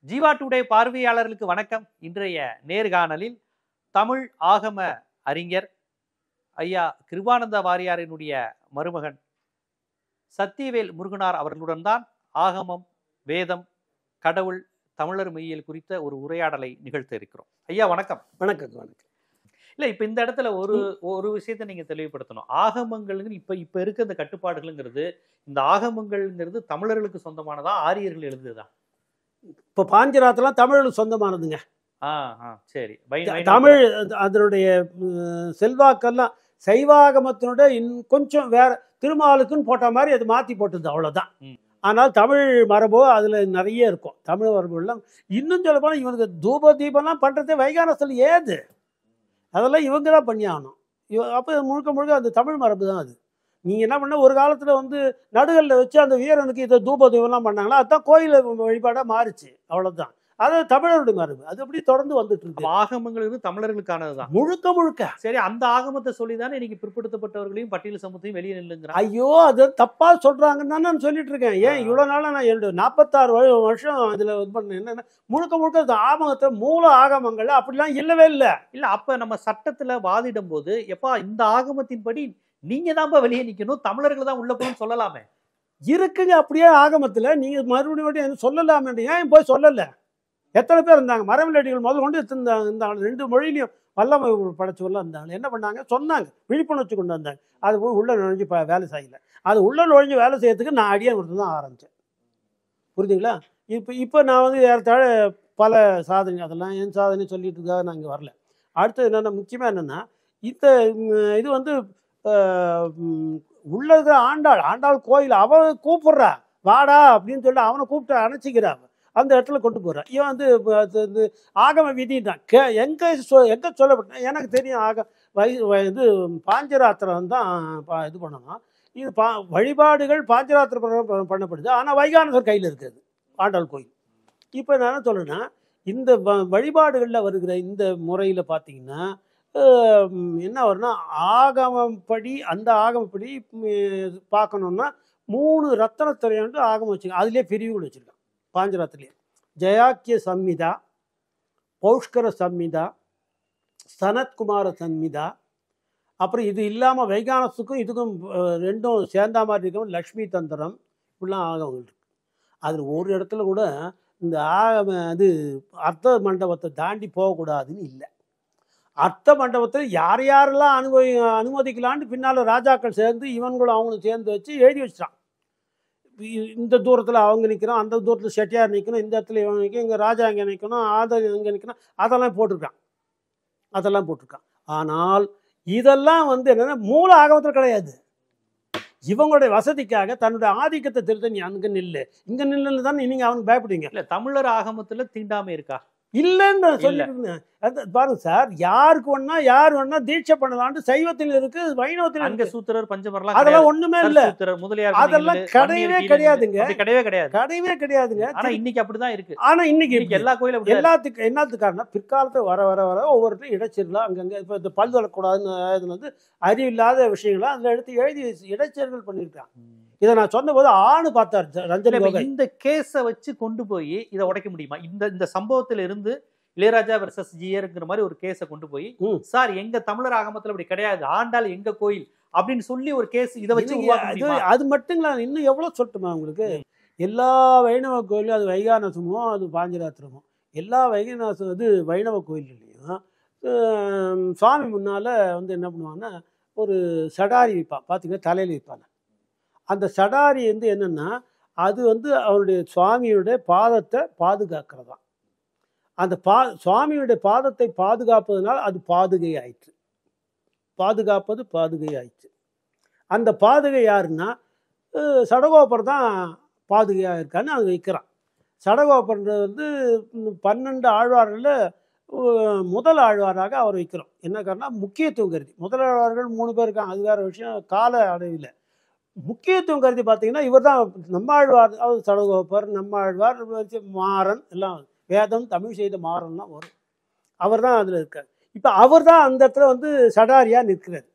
Jeeva today பார்வையாளர்களுக்கு வணக்கம். இன்றைய நேர்காணலில் தமிழ் ஆகம அறிஞர் ஐயா கிருபானந்த வாரியாரினுடைய மருமகன் சத்தியவேல் முருகனார் அவர்களுடன் தான் ஆகமம், வேதம், கடவுள், தமிழர் மெய்யியல் குறித்த ஒரு உரையாடலை நிகழ்த்த இருக்கிறோம். ஐயா வணக்கம். வணக்கம். வணக்கம். இல்லை, இப்போ இந்த இடத்துல ஒரு விஷயத்தை நீங்கள் தெளிவுபடுத்தணும். ஆகமங்கள்னு இப்போ இருக்க இந்த கட்டுப்பாடுகள்ங்கிறது, இந்த ஆகமங்கள்ங்கிறது தமிழர்களுக்கு சொந்தமானதா, ஆரியர்கள் எழுதுதா? இப்போ பாஞ்சராத்தெல்லாம் தமிழுக்கு சொந்தமானதுங்க. சரி. தமிழ் அதனுடைய செல்வாக்கெல்லாம் சைவாகமத்தினுடைய கொஞ்சம் வேற திருமாலுக்குன்னு போட்ட மாதிரி அது மாற்றி போட்டுது, அவ்வளோதான். ஆனால் தமிழ் மரபோ அதில் நிறைய இருக்கும். தமிழ் மரபுலாம் இன்னும் சொல்ல போனால் இவனுக்கு தூப தீபம்லாம் பண்ணுறதே வைகானத்தில் ஏது, அதெல்லாம் இவங்க தான் பண்ணி ஆகணும். அப்போ முழுக்க முழுக்க அந்த தமிழ் மரபு தான் அது. நீங்கள் என்ன பண்ண, ஒரு காலத்தில் நடுகளில் வச்சு அந்த வீரனுக்கு இதை தூப தீபம்லாம் பண்ணாங்களா, அதுதான் கோயில் வழிபாடாக மாறிச்சு, அவ்வளோதான். அது தமிழருடைய மரபு, அது அப்படி தொடர்ந்து வந்துட்டு இருக்கு. ஆகமங்கள் தமிழர்களுக்கானது தான் முழுக்க முழுக்க. சரி, அந்த ஆகமத்தை சொல்லி தானே இன்னைக்கு பிற்படுத்தப்பட்டவர்களையும் பட்டியல் சமூகத்தையும் வெளியே நில்லுங்கிறாங்க. ஐயோ, அது தப்பா சொல்றாங்கன்னு தான் நான் சொல்லிட்டு இருக்கேன். ஏன் இவ்வளவு நாளா நான் 46 வருஷம் இதுல இது பண்ண என்னன்னா, முழுக்க முழுக்க ஆகமத்தை மூல ஆகமங்கள் அப்படிலாம் இல்லவே இல்லை. இல்ல, அப்ப நம்ம சட்டத்துல வாதிடும் போது எப்பா இந்த ஆகமத்தின்படி நீங்க தான்ப்பா வெளியே நிக்கணும், தமிழர்கள் தான் உள்ள போகணும்னு சொல்லலாமே. இருக்குங்க அப்படியே ஆகமத்துல, நீங்க மறுபடியும் சொல்லலாமே. ஏன் போய் சொல்லல? எத்தனை பேர் இருந்தாங்க, மரவள்ளடிகள் முதல் கொண்டு இருந்தாங்க. 2 மொழியிலையும் வல்லமை படைச்சவெல்லாம் இருந்தாங்க. என்ன பண்ணாங்க, சொன்னாங்க, விழிப்புணர்ச்சி கொண்டு வந்தாங்க. அது போய் உள்ள நுழைஞ்சு வேலை செய்யல. அது உள்ள நுழைஞ்சு வேலை செய்யறதுக்கு நான் அடியான் கொடுத்து தான் ஆரம்பித்தேன். புரியுதுங்களா? இப்போ நான் ஏறத்தாழ பல சாதனை, அதெல்லாம் என் சாதனை சொல்லிட்டு இருக்காக நான் இங்கே வரல. அடுத்தது என்னென்னா, முக்கியமாக என்னென்னா, இது உள்ள இருக்கிற ஆண்டாள் கோயில் அவன் கூப்பிட்றா வாடா அப்படின்னு சொல்லி அவனை கூப்பிட்டு அணைச்சிக்கிறான், அந்த இடத்துல கொண்டு போகிறான். இவன் ஆகம விதி தான் எங்கே சொல்லப்பட்ட எனக்கு தெரியும். இது பாஞ்சராத்திரம் தான் இது பண்ணணும். இது வழிபாடுகள் பாஞ்சராத்திரம் பண்ணப்படுது. ஆனால் வைகானசர் கையில் இருக்குது ஆண்டாள் கோயில். இப்போ நான் என்ன சொல்கிறேன்னா, இந்த வழிபாடுகளில் வருகிற இந்த முறையில் பார்த்தீங்கன்னா என்ன வரும்னா, ஆகமப்படி அந்த ஆகமப்படி பார்க்கணுன்னா 3 ரத்தனத்துறையாண்டு ஆகமம் வச்சுருக்காங்க. அதுலேயே பிரிவுகள் வச்சுருக்காங்க பாஞ்சராத்திரிலே. ஜயாக்கிய சம்மிதா, பௌஷ்கர சம்மிதா, சனத்குமார சம்மிதா, அப்புறம் இது இல்லாமல் வைகானசுக்கும் இதுக்கும் 2ம் சேர்ந்தா மாதிரி இருக்கும் லக்ஷ்மி தந்திரம், இப்படிலாம் ஆகமங்கள் இருக்கு. அதில் ஒரு இடத்துல கூட இந்த அர்த்த மண்டபத்தை தாண்டி போகக்கூடாதுன்னு இல்லை. அர்த்த மண்டபத்தில் யார் யாரெல்லாம் அனுமதிக்கலான்னு பின்னால் ராஜாக்கள் சேர்ந்து இவன்களும் அவங்களும் சேர்ந்து வச்சு எழுதி வச்சிட்டான். இந்த தூரத்தில் அவங்க நிற்கிறோம், அந்த தூரத்தில் செட்டியார் நிற்கணும், இந்த இடத்துல இவங்க நிற்கும், இங்கே ராஜா இங்கே நிற்கணும், ஆதர் இங்கே நிற்கணும், அதெல்லாம் போட்டிருக்கான். ஆனால் இதெல்லாம் என்னென்னா மூல ஆகமத்தில் கிடையாது. இவங்களுடைய வசதிக்காக தன்னுடைய ஆதிக்கத்தை திருத்த, நீ அங்கே நில்லு இங்கே நில்லுன்னு தான் நீங்கள் அவனுக்கு பயப்படுவீங்க. இல்லை, தமிழர் ஆகமத்தில் தீண்டாமை இருக்கா? இல்லைன்னு சொல்லிட்டு இருந்தேன். பாருங்க சார், யாருக்கு வேணா தீட்சை பண்ணலான்ட்டு சைவத்தில் இருக்கு, வைணவத்தில் அங்க சூத்திரர் பஞ்சமர்லாம் அதெல்லாம் ஒண்ணுமே இல்ல. முதலியார் அதெல்லாம் கிடையவே கிடையாதுங்க. கிடையவே கிடையாதுங்க. ஆனா இன்னைக்கு அப்படிதான் இருக்கு. ஆனா இன்னைக்கு எல்லா கோயிலும் என்னத்துக்காரனா, பிற்காலத்தை வர வர வர ஒவ்வொருத்தரும் இடைச்செருலாம் அங்கங்க இப்ப இந்த பல் வளரக்கூடாதுன்னு அறிவில்லாத விஷயங்கள்லாம் அதுல எடுத்து எழுதி இடைச்செருகள் பண்ணியிருக்காங்க. இதை நான் சொன்ன போது ஆணு பார்த்தார் ரஞ்சன் கோகோய். இந்த கேஸை வச்சு கொண்டு போய் இதை உடைக்க முடியுமா? இந்த சம்பவத்துல இருந்து இளையராஜா வெர்சஸ் ஜிஆர்ங்கிற மாதிரி ஒரு கேஸை கொண்டு போய், சார் எங்க தமிழர் ஆகமத்துல அப்படி கிடையாது, ஆண்டாள் எங்க கோயில் அப்படின்னு சொல்லி ஒரு கேஸ் இதை வச்சு அது மட்டுங்களா? இன்னும் எவ்வளவு சொல்லட்டுமா உங்களுக்கு? எல்லா வைணவ கோயிலும், அது வைகானசமோ அது பாஞ்சராத்திரமோ, எல்லா வைகானசம் வைணவ கோயில்லையும் சுவாமி முன்னால என்ன பண்ணுவாங்கன்னா, ஒரு சடாரி வைப்பான். பார்த்தீங்கன்னா தலையில் வைப்பாங்க. அந்த சடாரி என்னன்னா, அது அவருடைய சுவாமியுடைய பாதத்தை பாதுகாக்கிறதா. அந்த சுவாமியுடைய பாதத்தை பாதுகாப்பதனால் அது பாதுகை ஆயிற்று. அந்த பாதுகை யாருன்னா, சடகோபர் தான் பாதுகையாக இருக்கான்னு அது வைக்கிறான். சடகோபர்ன்றது 12 ஆழ்வார்களில் முதல் ஆழ்வாராக அவர் வைக்கிறோம். என்ன காரணம், முக்கியத்துவம் கருதி. முதல் ஆழ்வார்கள் 3 பேர் இருக்காங்க, அது வேறு விஷயம், கால அளவில் முக்கியத்துவம் கருதி பார்த்தீங்கன்னா இவர் தான் நம்மாழ்வார். சடகோபர், நம்மாழ்வார், மாறன் எல்லாம் வேதம் தமிழ் செய்த மாறன்லாம் வரும். அவர் தான் அதில் இருக்கார். இப்போ அவர் தான் அந்த இடத்துல சடாரியாக நிற்கிறார்.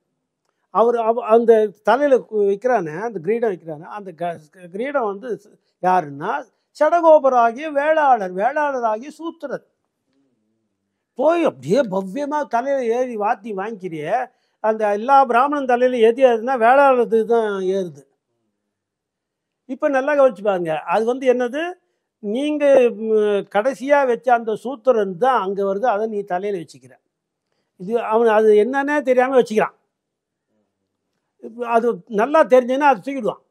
அவர் அந்த தலையில் வைக்கிறானே, அந்த கிரீடம் வைக்கிறானே, அந்த கிரீடம் யாருன்னா சடகோபராகிய வேளாளராகிய சூத்திரர். போய் அப்படியே பவ்யமா தலையில ஏறி வாத்தி வாங்கிக்கிறிய. அந்த எல்லா பிராமணன் தலையில எது ஏறுதுன்னா வேளாளது தான் ஏறுது. இப்ப நல்லா கவனிச்சு பாருங்க. அது என்னது, நீங்க கடைசியா வச்ச அந்த சூத்திரன் தான் அங்க வருது. அதை நீ தலையில வச்சுக்கிற. இது அவன் அது என்னன்னே தெரியாம வச்சுக்கிறான். அது நல்லா தெரிஞ்சுன்னா அது தூக்கிடுவான்.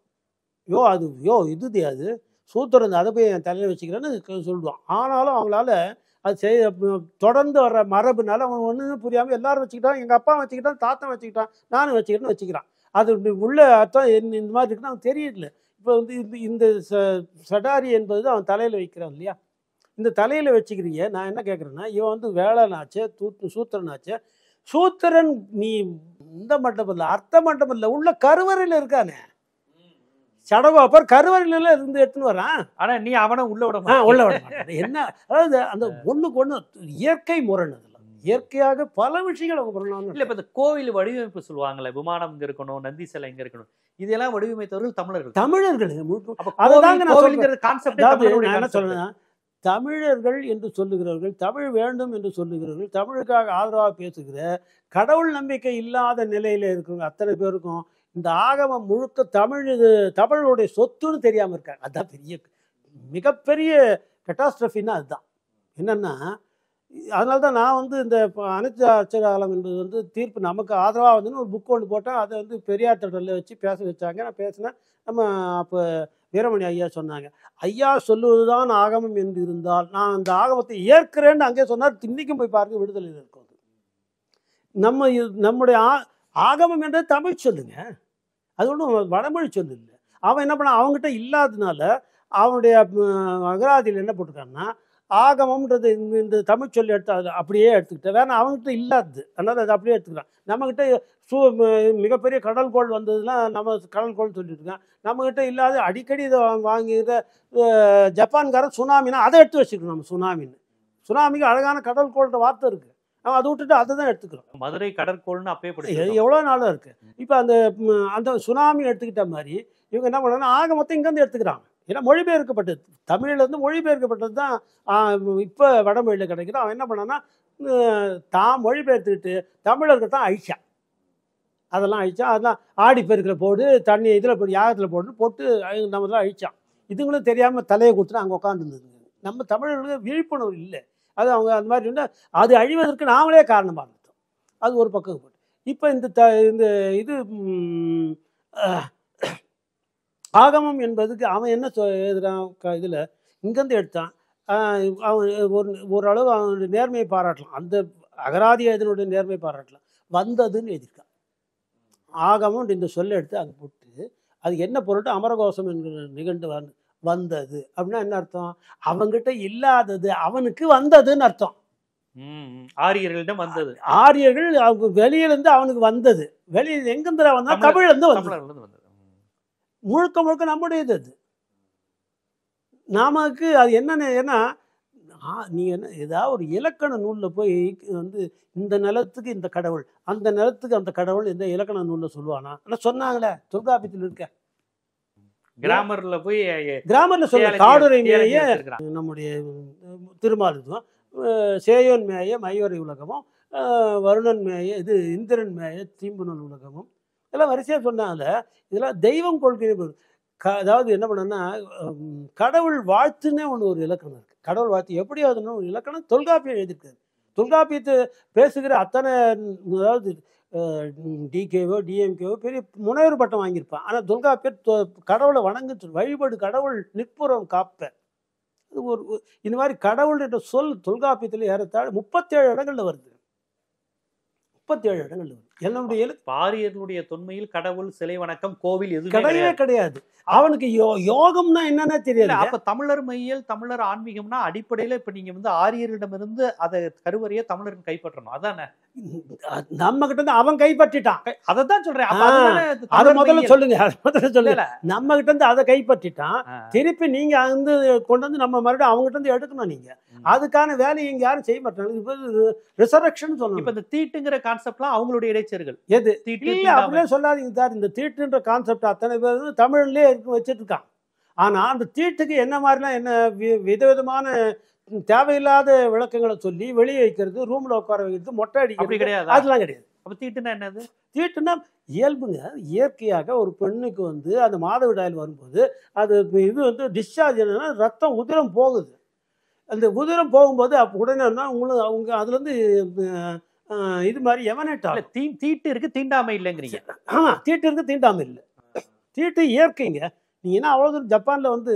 இது அது சூத்திரம், அதை போய் என் தலையில் வச்சுக்கிறேன்னு சொல்லுவான். ஆனாலும் அவங்களால அது தொடர்ந்து வர்ற மரபுனால அவன் ஒன்றும் புரியாமல் எல்லாரும் வச்சுக்கிட்டான். எங்கள் அப்பா வச்சுக்கிட்டான், தாத்தா வச்சுக்கிட்டான், நானும் வச்சுக்கிட்டேன்னு வச்சுக்கிறான். அது உள்ள அர்த்தம் இந்த மாதிரி இருக்குன்னு அவன் தெரியல. இப்போ இந்த சடாரி என்பது அவன் தலையில் வைக்கிறான் இல்லையா? இந்த தலையில் வச்சுக்கிறீங்க. நான் என்ன கேட்குறேன்னா, இவன் வேளாணாச்சே, சூத்திரனாச்சே. சூத்திரன் நீ இந்த மட்டம் இல்லை, அர்த்த மட்டம் இல்லை, உள்ள கருவறையில் இருக்கானே சடகோபர், கருவறையில இருந்து எடுத்துன்னு வரான். ஆனா நீ அவனை உள்ள விட மாட்டேன். என்ன, அதாவது அந்த ஒண்ணுக்கு ஒண்ணு இயற்கை முரண். இயற்கையாக பல விஷயங்கள் அவங்க பண்ணலாம். இல்ல இப்ப இந்த கோவில் வடிவமைப்பு சொல்லுவாங்கல்ல, விமானம் இங்க இருக்கணும், நந்தி சிலை இங்க இருக்கணும், இதெல்லாம் வடிவமைத்தவர்கள் தமிழர்கள். என்ன சொல்றேன், தமிழர்கள் என்று சொல்லுகிறவர்கள், தமிழ் வேண்டும் என்று சொல்லுகிறவர்கள், தமிழுக்காக ஆதரவாக பேசுகிற, கடவுள் நம்பிக்கை இல்லாத நிலையில இருக்கிறவங்க அத்தனை பேருக்கும் இந்த ஆகமம் முழுக்க தமிழுடைய சொத்துன்னு தெரியாம இருக்காங்க. அதுதான் மிகப்பெரிய கட்டாஸ்ட்ரஃபின்னா அதுதான். என்னன்னா, அதனால்தான் நான் இந்த அனைத்து அச்சகாலம் என்பது தீர்ப்பு நமக்கு ஆதரவாக ஒரு புக் ஒன்று போட்டேன். அதை பெரியார் திடலில் வச்சு பேச வச்சாங்க. நான் பேசினேன். நம்ம அப்போ வீரமணி ஐயா சொன்னாங்க, ஐயா சொல்லுவதுதான் ஆகமம் என்று இருந்தால் நான் அந்த ஆகமத்தை ஏற்கிறேன்னு அங்கே சொன்னார். இன்னைக்கும் போய் பாருங்க, விடுதலையில் இருக்கும். நம்முடைய ஆகமம் என்றது தமிழ் சொல்லுங்க, அது ஒன்றும் வடமொழி சொல்லு இல்லை. அவன் என்ன பண்ண, அவங்ககிட்ட இல்லாததுனால அவனுடைய அகராதியில் என்ன போட்டிருக்கான்னா, ஆகமம்ன்றது இந்த தமிழ் சொல்லி எடுத்து அதை அப்படியே எடுத்துக்கிட்டேன். வேணா அவங்ககிட்ட இல்லாதது, அதனால் அதை அப்படியே எடுத்துக்கிறான். நம்மக்கிட்ட மிகப்பெரிய கடல்கோள் வந்ததுலாம் நம்ம கடல்கோள்னு சொல்லிட்டு இருக்கேன். நம்மக்கிட்ட இல்லாத அடிக்கடி இதை வாங்கிக்கிற ஜப்பான்காரன் சுனாமினா அதை எடுத்து வச்சுக்கணும். நம்ம சுனாமிக்கு அழகான கடல்கோள்ன்ற வார்த்தை இருக்குது. நம்ம அதை விட்டுட்டு அதை தான் எடுத்துக்கிறோம். மதுரை கடற்கோள்னு அப்பயே எவ்வளோ நாளும் இருக்கு. இப்போ அந்த சுனாமி எடுத்துக்கிட்ட மாதிரி இவங்க என்ன பண்ணாங்கன்னா ஆகமத்தை இங்கேருந்து எடுத்துக்கிறாங்க. ஏன்னா மொழிபெயர்க்கப்பட்டது, தமிழ்லேருந்து மொழிபெயர்க்கப்பட்டது தான் இப்போ வடமொழியில் கிடைக்குது. அவன் என்ன பண்ணான்னா தான் மொழிபெயர்த்துக்கிட்டு தமிழர்கள் தான் அழிச்சா, அதெல்லாம் ஆடி பெருக்கில் போடு, தண்ணி இதில் போடு, யாகத்தில் போட்டு நம்ம தான் அழிச்சான். இதுங்களும் தெரியாமல் தலையை கொடுத்துட்டு அங்கே உட்காந்துருந்தது. நம்ம தமிழர்களுக்கு விழிப்புணர்வு இல்லை. அது அவங்க அந்த மாதிரி இருந்தால் அது அழிவதற்கு நாமளே காரணமாக இருந்தோம். அது ஒரு பக்கம் போட்டு இப்போ இந்த இது ஆகமம் என்பதுக்கு அவன் என்ன எழுதுறான், இதில் இங்கேருந்து எடுத்தான். அவன் ஓரளவு அவனுடைய நேர்மையை பாராட்டலாம், அந்த அகராதி இதனுடைய நேர்மையை பாராட்டலாம். வந்ததுன்னு எழுதியிருக்கான். ஆகமம் இந்த சொல்ல எடுத்து அதை போட்டு அது என்ன பொருட்டு அமரகோஷம் என்கிற நிகழ்ந்து வந்தது அப்படின்னா என்ன அர்த்தம், அவங்கிட்ட இல்லாதது அவனுக்கு வந்ததுன்னு அர்த்தம். ஆரியர்களிடம் வந்தது, ஆரியர்கள் அவங்க வெளியிலிருந்து அவனுக்கு வந்தது. வெளியில் எங்கிருந்து வந்தா தமிழ்லேருந்து வந்தது. முழுக்க முழுக்க நம்முடையது. அது நமக்கு அது என்னன்னு, ஏன்னா நீ என்ன ஏதாவது ஒரு இலக்கண நூலில் போய் இந்த நிலத்துக்கு இந்த கடவுள், அந்த நிலத்துக்கு அந்த கடவுள் இந்த இலக்கண நூலில் சொல்லுவானா? ஆனால் சொன்னாங்களே தொல்காப்பியத்தில் இருக்க கிராமர்ல போய் கிராமர்ல சொல்ல காடுரை மேய நம்முடைய திருமாலிதும், சேயோன் மேய மைவரை உலகமும், வருணன் மேய இது இந்திரன் மேய தீம்புனல் உலகமும் எல்லாம் வரிசையாக சொன்னாங்க. இதெல்லாம் தெய்வம் கொள்கை. அதாவது என்ன பண்ணனா, கடவுள் வாழ்த்துன்னே ஒரு இலக்கணம் இருக்குது. கடவுள் வாழ்த்து எப்படி ஆகுதுன்னு ஒரு இலக்கணம் தொல்காப்பியம் எழுதியிருக்காரு. தொல்காப்பியத்தை பேசுகிற அத்தனை, அதாவது டிகேவோ டிஎம்கேவோ பெரிய முனைவர் பட்டம் வாங்கியிருப்பான். ஆனால் தொல்காப்பியர் கடவுளை வணங்கு வழிபாடு, கடவுள் நிற்புறம் காப்ப, ஒரு இந்த மாதிரி கடவுள் என்ற சொல் தொல்காப்பியத்தில் ஏறத்தாழ 37 இடங்கள்ல வருது. 37 இடங்கள்ல வருது. என்னுடைய பாரியர்களுடைய தொன்மையில் கடவுள், சிலை வணக்கம், கோவில் எதுவும் கிடையவே கிடையாது. அவனுக்கு யோகம்னா என்னன்னா தெரியல. அப்ப தமிழர் மையல், தமிழர் ஆன்மீகம்னா அடிப்படையில இப்ப நீங்க ஆரியர்களிடமிருந்து அதை கருவறைய தமிழர்கள் கைப்பற்றணும். அதானே நம்ம கிட்ட இருந்து அவன் கைப்பற்றிட்டான். அதைத்தான் சொல்றேன். அதை முதல்ல சொல்லுங்க, நம்ம கிட்ட இருந்து அதை கைப்பற்றிட்டான். திருப்பி நீங்க கொண்டு வந்து நம்ம மறுபடியும் அவங்க கிட்ட இருந்து எடுக்கணும். நீங்க அதுக்கான வேலையை இங்க யாரும் செய்ய மாட்டாங்க. ரிசரக்ஷன் சொல்லணும். இப்ப இந்த தீட்டுங்கிற கான்செப்ட்லாம் அவங்களுடைய இடைச்சர்கள். எது அப்படியே சொல்லாதீங்க சார். இந்த தீட்டுன்ற கான்செப்ட் அத்தனை பேர் தமிழ்லயே வச்சுட்டு இருக்கான். ஆனால் அந்த தீட்டுக்கு என்ன மாதிரிலாம் என்ன விதவிதமான தேவையில்லாத விளக்கங்களை சொல்லி வெளியே வைக்கிறது, ரூமில் உட்கார வைக்கிறது, மொட்டை அப்படி அடிக்கிறது, கிடையாது. அதெல்லாம் கிடையாது. அப்ப தீட்டுன்னா என்னது? தீட்டுன்னா இயல்புங்க. இயற்கையாக ஒரு பெண்ணுக்கு வந்து அந்த மாதவிடாயில் வரும்போது அது இது வந்து டிஸ்சார்ஜ் என்னன்னா ரத்தம் உதிரம் போகுது. அந்த உதிரம் போகும்போது அப்போ உடனே உங்களுக்கு அவங்க அதுலேருந்து இது மாதிரி எமனேட் இல்ல, ஆகும். தீட்டு இருக்கு, தீண்டாமை இல்லைங்கிறீங்க. தீட்டு இருக்கு, தீண்டாமை இல்லை. தீட்டு இயற்கைங்க. நீங்கள் என்ன அவ்வளோ தூரம் ஜப்பானில் வந்து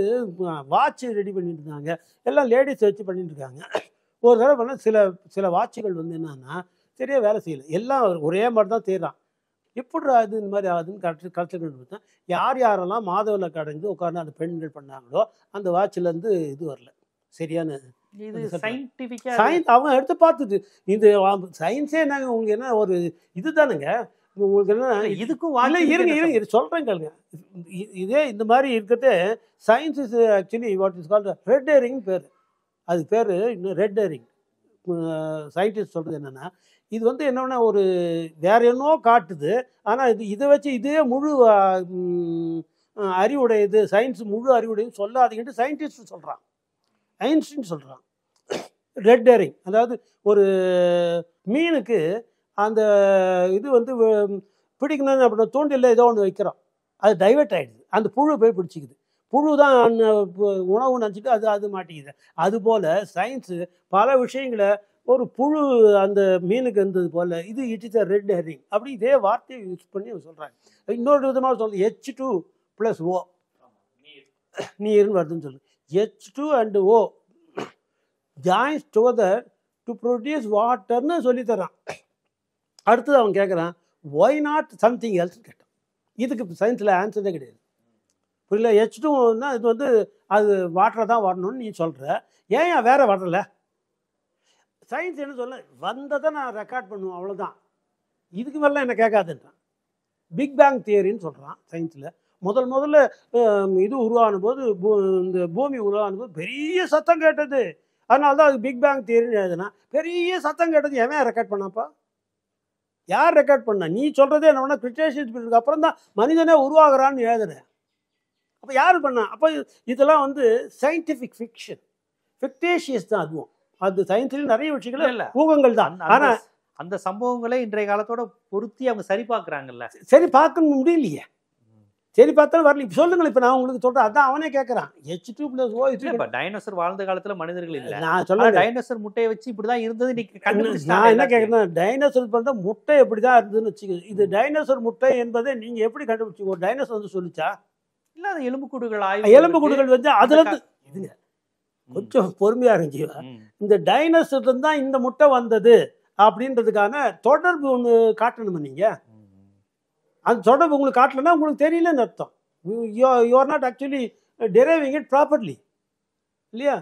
வாட்ச் ரெடி பண்ணிட்டு இருந்தாங்க, எல்லாம் லேடிஸ் வச்சு பண்ணிட்டு இருக்காங்க. ஒரு தடவை பண்ணால் சில வாட்சுகள் வந்து என்னன்னா சரியாக வேலை செய்யலை, எல்லாம் ஒரே மாதிரி தான் தேடுறான். எப்படிடா இது இந்த மாதிரி ஆகுதுன்னு கருத்துக்கள் பார்த்தா யாரெல்லாம் மாதவிலக்கு அடைஞ்சு உட்கார்ந்து அந்த பெண்கள் பண்ணாங்களோ அந்த வாட்சிலேருந்து இது வரல, சரியான இது சயின்டிஃபிக்கா சயின்ஸ். அவங்க எடுத்து பார்த்துட்டு இந்த சயின்ஸே என்னங்க உங்களுக்கு என்ன ஒரு இது தானுங்க உங்களுக்கு என்ன இதுக்கும் இல்லை இருங்க சொல்கிறேன் கேளுங்க. இதே இந்த மாதிரி இருக்கிறதே science is actually what is called red herring பேர். அது பேர் இன்னும் ரெட் ஹெரிங். சயின்டிஸ்ட் சொல்கிறது என்னென்னா இது வந்து என்னன்னா ஒரு வேற என்னோ காட்டுது, ஆனால் இதை வச்சு இதே முழு அறிவுடையது, சயின்ஸ் முழு அறிவுடையது சொல்லாதீங்கன்ட்டு சயின்டிஸ்ட் சொல்கிறான், ஐன்ஸ்டீன் சொல்கிறான். ரெட் ஹெரிங் அதாவது ஒரு மீனுக்கு அந்த இது வந்து பிடிக்கணும்னு அப்படின்னா தூண்டில் ஏதோ ஒன்று வைக்கிறோம், அது டைவெர்ட் ஆகிடுது, அந்த புழு போய் பிடிச்சிக்குது, புழு தான் உணவு நினச்சிட்டு அது மாட்டிக்குது. அதுபோல் சயின்ஸு பல விஷயங்களை ஒரு புழு அந்த மீனுக்கு இருந்தது போல் இது it is a red herring அப்படி இதே வார்த்தையை யூஸ் பண்ணி சொல்கிறாங்க. இன்னொரு விதமாக சொல்லுது H2+O நீர்னு வருதுன்னு சொல்லு. H2 and O joins together to produce வாட்டர்னு சொல்லித்தரான். அடுத்தது அவன் கேட்குறான் ஒய் நாட் சம்திங் எல்ஸ் கேட்டான். இதுக்கு சயின்ஸில் ஆன்சரே கிடையாது. புரியல. H2ன்னா இது வந்து அது வாட்டரை தான் வரணும்னு நீ சொல்கிற, ஏன் வேற வரல? சயின்ஸ் என்ன சொல்ல வந்ததை நான் ரெக்கார்ட் பண்ணுவேன் அவ்வளோதான், இதுக்கு மேலே என்ன கேட்காதுன்றான். பிக் பேங் தியரின்னு சொல்கிறான் சயின்ஸில். முதல்ல இது உருவான போது இந்த பூமி உருவான போது பெரிய சத்தம் கேட்டது, அதனால தான் அது பிக் பேங் தியரின்னு எழுதுனா. பெரிய சத்தம் கேட்டது எவன் ரெக்கார்ட் பண்ணாப்பா? யார் ரெக்கார்ட் பண்ணா? நீ சொல்கிறதே என்ன பண்ணால் கிரிட்டேஷியஸ் பீரியடுக்கு அப்புறம் தான் மனிதனே உருவாகிறான்னு எழுதுனேன். அப்போ யார் பண்ணா? அப்போ இதெல்லாம் வந்து சயின்டிஃபிக் ஃபிக்ஷன், ஃபிக்டேஷியஸ் தான். அதுவும் அது சயின்ஸ்லேயும் நிறைய விஷயங்கள் இல்லை, ஊகங்கள் தான். ஆனால் அந்த சம்பவங்களை இன்றைய காலத்தோட பொருத்தி அவங்க சரி பார்க்குறாங்கல்ல. சரி பார்க்க முடியலையே, சரி பார்த்தாலும் வரல. இப்போ சொல்லுங்கள், இப்போ நான் உங்களுக்கு சொல்கிறேன், அதான் அவனே கேட்குறான். H2+O இப்போ டைனோசர் வாழ்ந்த காலத்தில் மனிதர்கள் இல்லை. நான் சொல்ல டைனோசர் முட்டையை வச்சு இப்படி தான் இருந்தது. நான் என்ன கேட்குறேன், டைனோசர் பண்ணுற முட்டை எப்படி தான் இருந்ததுன்னு வச்சுக்கோங்க. இது டைனோசர் முட்டை என்பதை நீங்கள் எப்படி கண்டுபிடிச்சிங்க? ஒரு டைனோசர் வந்து சொல்லிச்சா? இல்லை, அது எலும்புக்கூடுகள் எலும்புக்கூடுகள் வந்து அதுல இருந்து இதுங்க கொஞ்சம் பொறுமையா இருந்துச்சு. இந்த டைனோசர் தான் இந்த முட்டை வந்தது அப்படின்றதுக்கான தொடர்பு ஒன்று காட்டணுமா? நீங்க அந்த தொடர்பு உங்களுக்கு காட்டலன்னா உங்களுக்கு தெரியலன்னு அர்த்தம். You are not actually deriving it properly, இல்லையா?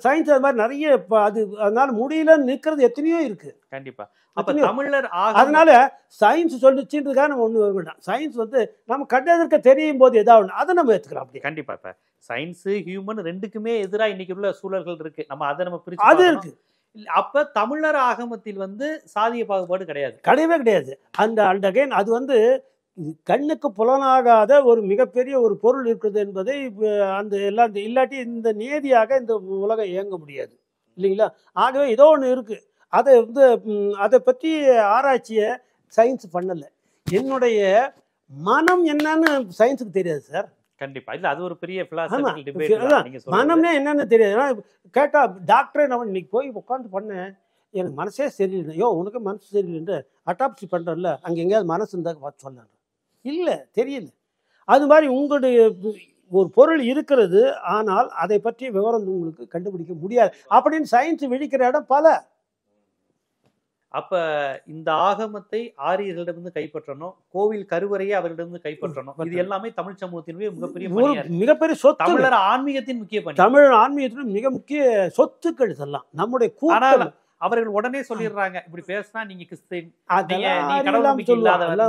சயின்ஸ் அது மாதிரி நிறைய அது அதனால முடியலன்னு நிற்கிறது எத்தனையோ இருக்கு. கண்டிப்பா. அப்ப தமிழர் அதனால சயின்ஸ் சொல்லிச்சுன்றதுக்காக நம்ம ஒண்ணு வேண்டாம். சயின்ஸ் வந்து நம்ம கண்டதற்கு தெரியும் போது ஏதாவது அதை நம்ம எடுத்துக்கலாம். அப்படி கண்டிப்பா. இப்ப சயின்ஸ் ஹியூமன் ரெண்டுக்குமே எதிராக இன்னைக்கு உள்ள சூழல்கள் இருக்கு, நம்ம அதை நம்ம பிரிச்சு அது இருக்கு. அப்ப தமிழர் ஆகமத்தில் வந்து சாதிய பாகுபாடு கிடையாது, கிடையவே கிடையாது. அந்த அகைன் அது வந்து கண்ணுக்கு புலனாகாத ஒரு மிகப்பெரிய ஒரு பொருள் இருக்குது என்பதை அந்த எல்லாம் இல்லாட்டி இந்த நேதியாக இந்த உலகம் இயங்க முடியாது, இல்லைங்களா? ஆகவே ஏதோ ஒன்று இருக்குது. அதை வந்து அதை பற்றி ஆராய்ச்சியை சயின்ஸ் பண்ணலை. என்னுடைய மனம் என்னன்னு சயின்ஸுக்கு தெரியாது சார். கண்டிப்பா. இல்லை, அது ஒரு பெரிய மனம்னே என்னன்னு தெரியாது. ஏன்னா கேட்டால் டாக்டரே நம்ம இன்னைக்கு போய் உட்காந்து பண்ணேன், எனக்கு மனசே சரியில்லை. யோ உனக்கு மனசு சரியில்லைன்ட்டு அட்டாப்சி பண்ணுறல, அங்கே எங்கேயாவது மனசு இருந்தால் பார்த்து சொன்னாங்க. இல்லை, தெரியல. அது மாதிரி உங்களுடைய ஒரு பொருள் இருக்கிறது, ஆனால் அதை பற்றி விவரம் உங்களுக்கு கண்டுபிடிக்க முடியாது அப்படின்னு சயின்ஸ் விழிக்கிற இடம் பல. அப்ப இந்த ஆகமத்தை ஆரியர்களிடமிருந்து கைப்பற்றணும், கோவில் கருவறையை அவர்களிடமிருந்து கைப்பற்றணும். இது எல்லாமே தமிழ் சமூகத்தினுடைய மிகப்பெரிய சொத்து. தமிழர் ஆன்மீகத்தின் முக்கிய பணி. தமிழ் ஆன்மீகத்தின் மிக முக்கிய சொத்துக்கள் இதெல்லாம் நம்முடைய கூட்டம். அவர்கள் உடனே சொல்லிடுறாங்க, இப்படி பேசினா நீங்க கிறிஸ்டின்,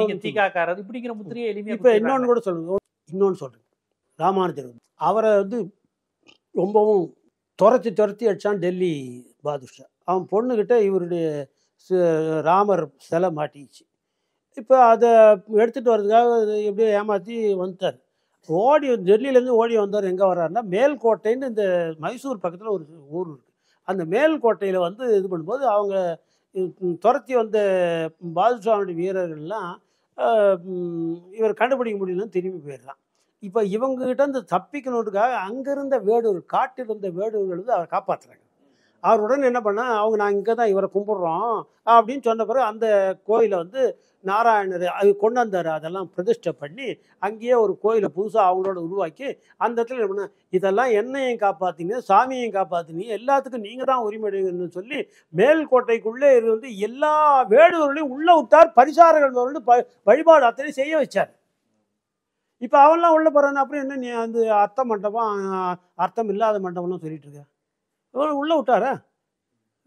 நீங்க தீகாக்காரர், இப்படிங்கிற முத்திரையை எளிமையா. இப்ப இன்னொன்னு கூட சொல்லுங்க, இன்னொன்னு சொல்றேன். ராமானுஜர் அவரை வந்து ரொம்பவும் துரத்தி அடிச்சான் டெல்லி பாதுஷா. அவன் பொண்ணுகிட்ட இவருடைய ராமர் சிலை மாட்டிச்சு. இப்போ அதை எடுத்துகிட்டு வர்றதுக்காக எப்படியோ ஏமாற்றி வந்துட்டார். டெல்லியிலேருந்து ஓடி வந்தவர் எங்கே வர்றாருன்னா மேல்கோட்டைன்னு இந்த மைசூர் பக்கத்தில் ஒரு ஊர் இருக்குது. அந்த மேல்கோட்டையில் வந்து இது பண்ணும்போது அவங்க துரத்தி வந்த பாதுஷாவுடைய வீரர்கள்லாம் இவர் கண்டுபிடிக்க முடியலன்னு திரும்பி போயிடலாம். இப்போ இவங்ககிட்ட இருந்து தப்பிக்கணுன்றதுக்காக அங்கிருந்த வேடூர், காட்டில் இருந்த வேடூர்கள் வந்து அவரை காப்பாற்றுறாங்க. அவருடன் என்ன பண்ணால் அவங்க நாங்கள் இங்கே தான் இவரை கும்பிட்றோம் அப்படின்னு சொன்ன பிறகு அந்த கோயிலை வந்து நாராயணர் அது கொண்டு வந்தார். அதெல்லாம் பிரதிஷ்டை பண்ணி அங்கேயே ஒரு கோயிலை புதுசாக அவங்களோட உருவாக்கி அந்த இடத்துல என்ன பண்ண, இதெல்லாம் என்னையும் காப்பாற்றினீங்க, சாமியையும் காப்பாற்றினீங்க, எல்லாத்துக்கும் நீங்கள் தான் உரிமைன்னு சொல்லி மேல்கோட்டைக்குள்ளே இருந்து எல்லா வேடுவர்களையும் உள்ளே விட்டார். பரிசாரர்கள் வந்து வழிபாடு அத்தனை செய்ய வச்சார். இப்போ அவன்லாம் உள்ள போகிறான். அப்புறம் என்ன நீ அந்த அர்த்த மண்டபம், அர்த்தம் இல்லாத மண்டபம்லாம் சொல்லிட்டு இருக்க, உள்ளே விட்டாரா?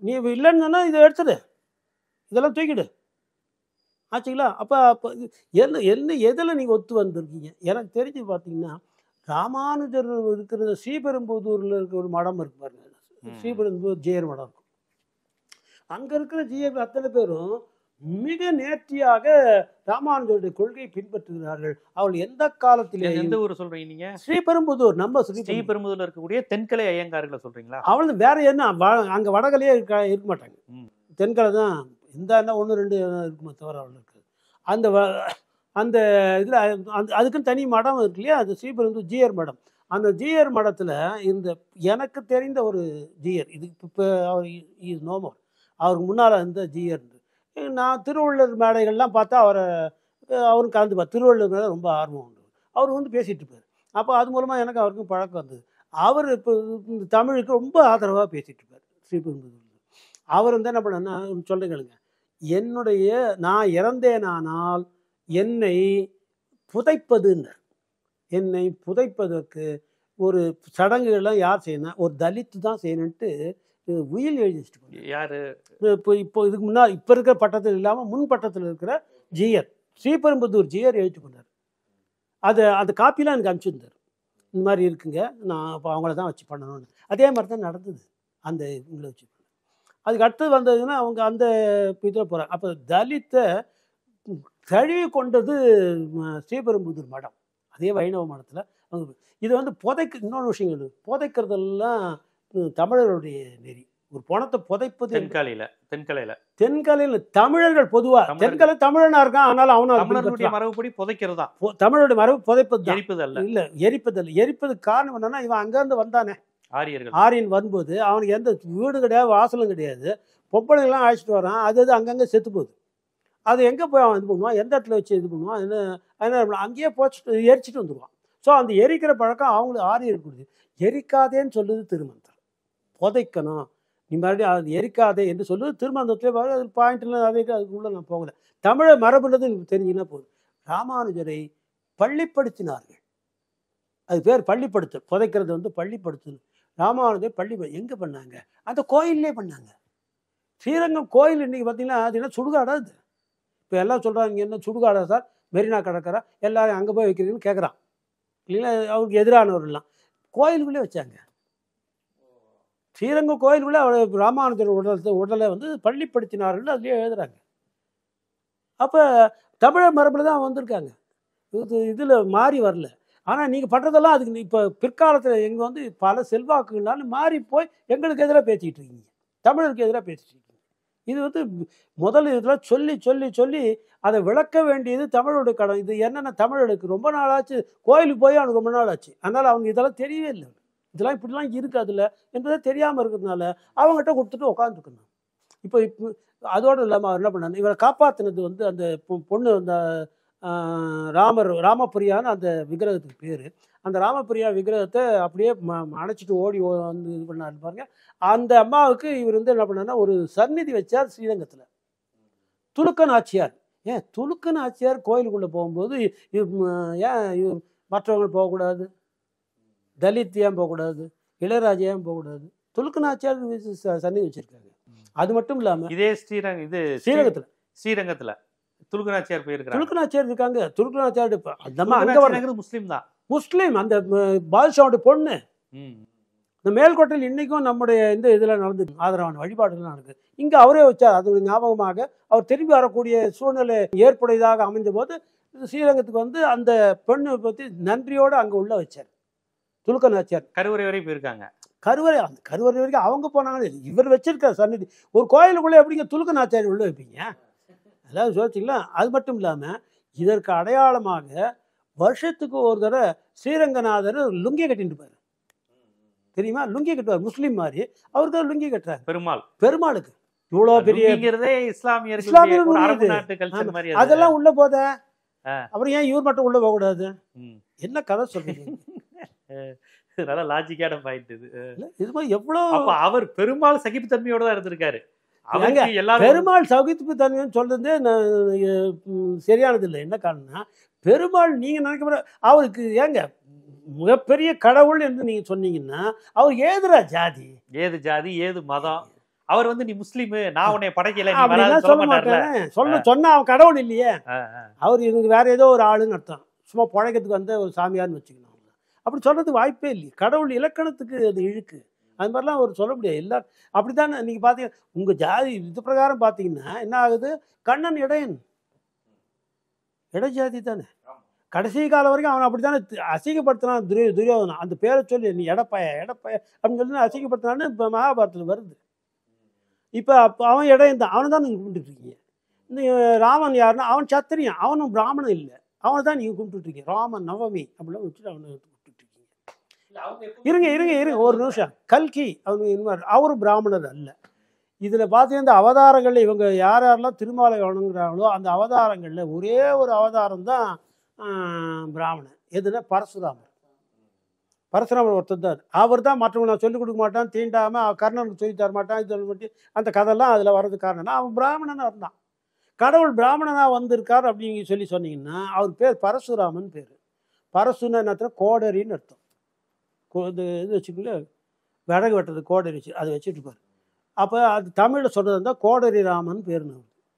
நீ இல்லைன்னு சொன்னால் இதை எடுத்துடு, இதெல்லாம் தூக்கிடு ஆச்சுங்களா? அப்போ எதில் நீங்கள் ஒத்து வந்திருக்கீங்க? எனக்கு தெரிஞ்சு பார்த்தீங்கன்னா ராமானுஜர் இருக்கிற ஸ்ரீபெரும்புதூரில் இருக்கிற ஒரு மடம் இருக்கு பாருங்க, ஸ்ரீபெரும்புதூர் ஜீயர் மடம் இருக்கும். அங்கே இருக்கிற ஜீயர் அத்தனை பேரும் மிக நேர்த்தியாக ராமானுஜருடைய கொள்கையை பின்பற்றுகிறார்கள். அவள் எந்த காலத்திலே, எந்த ஊர் சொல்றீங்க நீங்க? ஸ்ரீபெரும்புதூர். நம்ம ஸ்ரீபெரும்புதூர்ல இருக்கக்கூடிய தென்கலை ஐயங்கார்களை சொல்றீங்களா? அவள் வேற என்ன, அங்க வடகலையே இருக்க மாட்டாங்க, தென்கலை தான். இந்த என்ன 1-2 இருக்குமே தவிர அவள் இருக்கு. அந்த அந்த இதில் அதுக்குன்னு தனி மடம் இருக்கு இல்லையா, அது ஸ்ரீபெரும்புதூர் ஜீயர் மடம். அந்த ஜீயர் மடத்தில் இந்த எனக்கு தெரிந்த ஒரு ஜீயர், இதுக்கு இப்போ அவர் இஸ் நோ மோர், அவருக்கு முன்னால் இருந்த ஜீயர். நான் திருவள்ளுவர் மேடைகள்லாம் பார்த்தா அவரும் கலந்துப்பார். திருவள்ளுவர் மேலே ரொம்ப ஆர்வம் உண்டு. அவர் வந்து பேசிகிட்டு இருப்பார். அப்போ அது மூலமாக எனக்கு அவருக்கும் பழக்கம் வந்தது. அவர் இப்போ இந்த தமிழுக்கு ரொம்ப ஆதரவாக பேசிகிட்டு இருப்பார் ஸ்ரீபெரும்புதூர். அவர் வந்து என்ன பண்ணா சொல்லுங்களுங்க, நான் இறந்தேனானால் என்னை புதைப்பதுன்னு, என்னை புதைப்பதற்கு ஒரு சடங்குகள்லாம் யார் செய்யணும், ஒரு தலித்து தான் செய்யணுன்ட்டு உயில் எழுதி வச்சுட்டு. யாரு இப்போ இதுக்கு முன்னால் இப்போ இருக்கிற பட்டத்தில் இல்லாமல் முன் பட்டத்தில் இருக்கிற ஜீயர், ஸ்ரீபெரும்புதூர் ஜீயர் எழுதிட்டு போனார். அந்த காப்பிலாம் எனக்கு அனுப்பிச்சிருந்தார். இந்த மாதிரி இருக்குங்க, நான் இப்போ அவங்கள தான் வச்சு பண்ணணும்னு. அதே மாதிரி தான் நடந்தது. அந்த இவங்களை வச்சு அதுக்கு அடுத்தது வந்ததுன்னா அவங்க அந்த இதில் போகிறாங்க. அப்போ தலித்தை கழுவி கொண்டது ஸ்ரீபெரும்புதூர் மடம், அதே வைணவ மடத்தில். இது வந்து இன்னொரு விஷயங்கள் புதைக்கிறதெல்லாம் தமிழர்களுடைய நெறி. ஒரு பணத்தை புதைப்பது தென்கலையில் தமிழர்கள் பொதுவாக, தென்கலை தமிழனா இருக்கான், ஆனாலும் அவனுடைய மரபுப்படி புதைக்கிறது தான் தமிழருடைய மரபு. புதைப்பது இல்ல, எரிப்பதுக்கு காரணம் என்னன்னா, இவன் அங்கேருந்து வந்தானே ஆரியன் வரும்போது அவனுக்கு எந்த வீடு கிடையாது, வாசலும் கிடையாது, பொம்பளைங்கெல்லாம் அழைச்சிட்டு வரான். அது அங்கங்கே செத்து போகுது. அது எங்கே போய் அவன் இது பண்ணுவான், எந்த இடத்துல வச்சு இது பண்ணுவான், என்ன அங்கேயே போச்சுட்டு எரிச்சிட்டு வந்துடுவான். ஸோ அந்த எரிக்கிற பழக்கம் அவங்களுக்கு ஆரியர் கொடுது. எரிக்காதேன்னு சொல்லுது திருமந்திரம். புதைக்கணும், நீ மறுபடியும் அது எரிக்காதே என்று சொல்லுவது திருமந்திரத்திலே வர பாயிண்ட்ல. அதுக்குள்ளே நான் போகல. தமிழை மரபுன்றது தெரிஞ்சுன்னா போதும். ராமானுஜரை பள்ளிப்படுத்தினார்கள். அது பேர் பள்ளிப்படுத்தல். புதைக்கிறது வந்து பள்ளிப்படுத்தல். ராமானுஜர் எங்கே பண்ணாங்க? அந்த கோயிலே பண்ணாங்க. ஸ்ரீரங்கம் கோயில் இன்னைக்கு பார்த்தீங்கன்னா அது என்ன சுடுகாடா? அது இப்போ எல்லாம் சொல்கிறாங்க, என்ன சுடுகாடா சார், மெரினா கடற்கரை எல்லாரும் அங்கே போய் வைக்கிறீங்கன்னு கேட்குறான் இல்லைங்களா? அவருக்கு எதிரானவர்கள்லாம் கோயிலுக்குள்ளே வச்சாங்க. ஸ்ரீரங்கம் கோயிலுக்குள்ளே அவர் ராமானுஜர் உடலை வந்து பள்ளிப்படுத்தினார்கள் அதுலேயே எழுதுறாங்க. அப்போ தமிழர் மரபில் தான் வந்திருக்காங்க, இதில் மாறி வரல. ஆனால் நீங்கள் பண்ணுறதெல்லாம் அதுக்கு இப்போ பிற்காலத்தில் எங்கே வந்து பல செல்வாக்குகள்னாலும் மாறி போய் எங்களுக்கு எதிராக பேசிக்கிட்டு இருக்கீங்க, தமிழருக்கு எதிராக பேசிட்டு இருக்கீங்க. இது வந்து முதல் இதில் சொல்லி சொல்லி சொல்லி அதை விளக்க வேண்டியது தமிழோட கடன். இது என்னென்ன தமிழருக்கு ரொம்ப நாளாச்சு, கோயிலுக்கு போய் அவனுக்கு ரொம்ப நாள் ஆச்சு, அதனால் அவங்க இதெல்லாம் தெரியவே இல்லை. இதெல்லாம் இப்படிலாம் இருக்குது அதில் என்பதை தெரியாமல் இருக்கிறதுனால அவங்ககிட்ட கொடுத்துட்டு உட்காந்துருக்கணும். இப்போ அதோடு இல்லாமல் அவர் என்ன பண்ணாங்க, இவரை காப்பாற்றினது வந்து அந்த பொண்ணு, அந்த ராமபிரியான்னு அந்த விக்கிரகத்துக்கு பேர். அந்த ராமபிரியா விக்கிரகத்தை அப்படியே அணைச்சிட்டு ஓடி வந்து இது பண்ணாரு பாருங்க. அந்த அம்மாவுக்கு இவர் வந்து என்ன பண்ணாருன்னா ஒரு சந்நிதி வச்சார் ஸ்ரீரங்கத்தில். துலுக்க நாச்சியார். ஏன் துலுக்க நாச்சியார் கோயிலுக்குள்ளே போகும்போது ஏன் மற்றவங்க போகக்கூடாது? தலித் ஏன் போகக்கூடாது? இளையராஜா ஏன் போகக்கூடாது? துலுக்க நாச்சியார் சந்நிதி வச்சிருக்காங்க. அது மட்டும் இல்லாமல் இதே ஸ்ரீரங்கத்தில் துலுக்கநாச்சியார் போயிருக்காங்க. துலுக்கநாச்சியார் இருக்காங்க. துலுக்கநாச்சியார் அங்கே முஸ்லீம் தான், முஸ்லீம். அந்த பாதுஷாவோட பொண்ணு. இந்த மேல்கோட்டையில் இன்னைக்கும் நம்முடைய இந்த இதில் நடந்து ஆதரவான வழிபாடுகள் நடக்குது. இங்கே அவரே வச்சார். அது ஞாபகமாக அவர் திரும்பி வரக்கூடிய சூழ்நிலை ஏற்புடையதாக அமைந்த போது ஸ்ரீரங்கத்துக்கு வந்து அந்த பெண்ணை பற்றி நன்றியோடு அங்கே உள்ள வச்சார். துலுக்க நாச்சியார் கருவறை வரை போயிருக்காங்க. கருவறை, அந்த கருவறை வரைக்கும் அவங்க போனாங்க. இவர் வச்சிருக்கார் சன்னதி. ஒரு கோயிலுக்குள்ளே எப்படிங்க துலுக்க நாச்சியார் உள்ள வைப்பீங்க? அதாவது யோசிச்சிங்களா? அது மட்டும் இல்லாமல் இதற்கு அடையாளமாக வருஷத்துக்கு ஒரு தடவை ஸ்ரீரங்கநாதர் லுங்கி கட்டிட்டு இருப்பார். தெரியுமா? லுங்கி கட்டுவார், முஸ்லீம் மாதிரி. அவருக்கு லுங்கி கட்டுறாரு பெருமாளுக்கு. இவ்வளோ பெரிய இஸ்லாமியர் அதெல்லாம் உள்ள போத அப்புறம் ஏன் இவர் மட்டும் உள்ள போகக்கூடாது? என்ன கதை சொல்றீங்க? நல்லா லாஜிக்கான பாயிண்ட் இது. இது மாதிரி எவ்வளவு அவர் பெருமாள் சகிப்புத்தன்மையோட தான் இருந்திருக்காரு. பெருமாள் சகிப்பு தன்மைன்னு சொல்றது சரியானது இல்லை. என்ன காரணம்னா, பெருமாள் நீங்க நினைக்க அவருக்கு ஏங்க மிகப்பெரிய கடவுள் என்று நீங்க சொன்னீங்கன்னா அவர் ஏதுரா ஜாதி, ஏது ஜாதி, ஏது மதம்? அவர் வந்து நீ முஸ்லீம், நான் உன்னை படைக்கல சொல்ல மாட்டேன். சொன்னா அவன் கடவுள் இல்லையே. அவர் இவங்க வேற ஏதோ ஒரு ஆளுன்னு அர்த்தம். சும்மா பழைக்கிறதுக்கு வந்த ஒரு சாமியார்னு வச்சுக்கணும். அப்படி சொல்றதுக்கு வாய்ப்பே இல்லை. கடவுள் இலக்கணத்துக்கு அது இழுக்கு. அது மாதிரிலாம் அவர் சொல்ல முடியாது. எல்லாரும் அப்படித்தான். நீங்க பாத்தீங்கன்னா உங்க ஜாதி இது பிரகாரம் பாத்தீங்கன்னா என்ன ஆகுது? கண்ணன் இடையன், இடஜாதி தானே. கடைசி காலம் வரைக்கும் அவன் அப்படித்தானே அசிங்கப்படுத்தினான் துரியோதனன். அந்த பேரை சொல்லி நீ எடப்பைய அப்படின்னு சொல்லி அசிங்கப்படுத்தினான்னு இப்போ மகாபாரதத்தில் வருது. இப்போ அவன் இடையன் தான். அவனை தான் நீங்கள் கும்பிட்டுருக்கீங்க. இந்த ராமன் யாருன்னா அவன் சத்திரியன், அவனும் பிராமணன் இல்லை. அவனை தான் நீங்கள் கும்பிட்டுருக்கீங்க. ராமன் நவமி அப்படிலாம் வச்சுட்டு அவனை கும்பிட்டுருக்கீங்க. இருங்க ஒரு நிமிஷம். கல்கி அவனுக்கு இன்னொரு அவரும் பிராமணர் அல்ல. இதில் பார்த்தீங்கன்னா அவதாரங்களில் இவங்க யாரெல்லாம் திருமாலை வணங்குறாங்களோ அந்த அவதாரங்களில் ஒரே ஒரு அவதாரம் தான் பிராமணன். எதுனா பரசுராமர் ஒருத்தர் தான். அவர் தான் மற்றவங்க நான் சொல்லிக் கொடுக்க மாட்டான், தீண்டாமல் கர்ணனுக்கு சொல்லி தர மாட்டான், இது சொல்ல மாட்டேன். அந்த கதைலாம் அதில் வர்றதுக்கு காரணம்னா அவன் பிராமணனாக இருந்தான். கடவுள் பிராமணனாக வந்திருக்கார் அப்படின்னு சொல்லி சொன்னீங்கன்னா அவர் பேர் பரசுராமன் பேர். பரசுன்னு என்ன? கோடரின்னு அர்த்தம். இது வச்சுக்கல, விறகு வெட்டுறது கோடரி வச்சு அதை வச்சுட்டு இருப்பார். அப்போ அது தமிழில் சொல்கிறது இருந்தால் கோடரி ராமன் பேருன்னு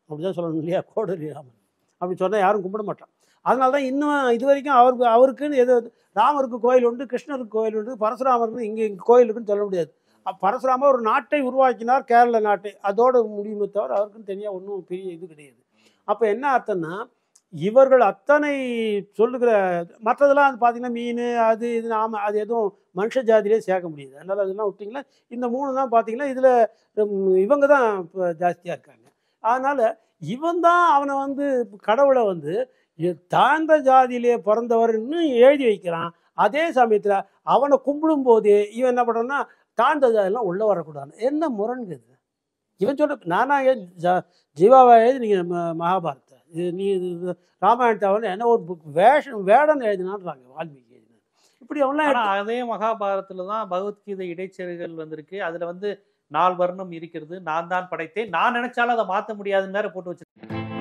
அப்படிதான் சொல்லணும் இல்லையா? கோடரி ராமன் அப்படி சொன்னால் யாரும் கும்பிட மாட்டான். அதனால தான் இன்னும் இது வரைக்கும் அவருக்குன்னு எது ராமருக்கு கோயில் உண்டு, கிருஷ்ணருக்கு கோயில் உண்டு, பரசுராமருக்கு இங்கே கோயில் இருக்குன்னு சொல்ல முடியாது. பரசுராமர் ஒரு நாட்டை உருவாக்கினார், கேரள நாட்டை. அதோடு முடியுமே தவிர அவருக்குன்னு தனியாக ஒன்றும் பெரிய இது கிடையாது. அப்போ என்ன அர்த்தம்னா இவர்கள் அத்தனை சொல்லுகிற மற்றதெல்லாம் அது பார்த்தீங்கன்னா மீன் அது இது நாம அது எதுவும் மனுஷ ஜாதியிலே சேர்க்க முடியாது. அதனால் அதெல்லாம் விட்டிங்களா இந்த 3 தான் பார்த்தீங்கன்னா இதில் இவங்க தான் இப்போ ஜாஸ்தியாக இருக்காங்க. அதனால் இவன் தான் அவனை வந்து கடவுளை வந்து தாழ்ந்த ஜாதியிலே பிறந்தவர்னு எழுதி வைக்கிறான். அதே சமயத்தில் அவனை கும்பிடும் போதே இவன் என்ன பண்ணுறான்னா தாழ்ந்த ஜாதியெல்லாம் உள்ளே வரக்கூடாது. என்ன முரண்குது இவன் சொல்ற? நானா ஜீவாவா எழுதி நீங்கள் மகாபாரத்தை நீ ராமாயணத்தை அவன் என்ன ஒரு வேடன் எழுதினான்றாங்க, வால்மீகி எழுதினான். இப்படி அவன்லாம் அதே மகாபாரதத்தில் தான் பகவத்கீதை இடைச்செருகள் வந்திருக்கு. அதில் வந்து 4 வர்ணம் இருக்கிறது, நான் தான் படைத்தேன், நான் நினைச்சாலும் அதை மாற்ற முடியாதுன்னு வேற போட்டு வச்சிருக்கேன்.